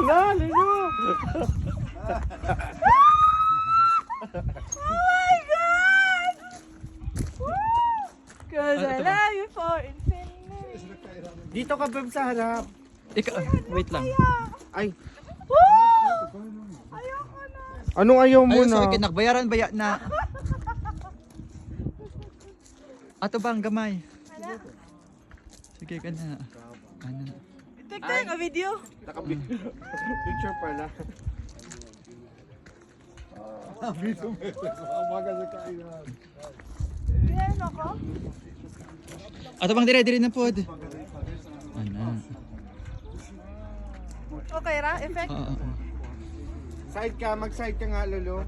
na, Lulu. Oh my God! Cause I love you for infinity. Dito ka, Beb, sa harap. Wait lang. Ay, Woo! Ayoko na. anong ayaw mo Ayun, na? so, nakbayaran ba na? Ato ba ang gamay? Wala. Sige ka na. Ano na? Take tayo nga video. Picture pala. Yan ako. Ato bang dire-dire na pod? Ano? Okay ra, effect. Oo. Side ka, mag-side ka nga, Lulu.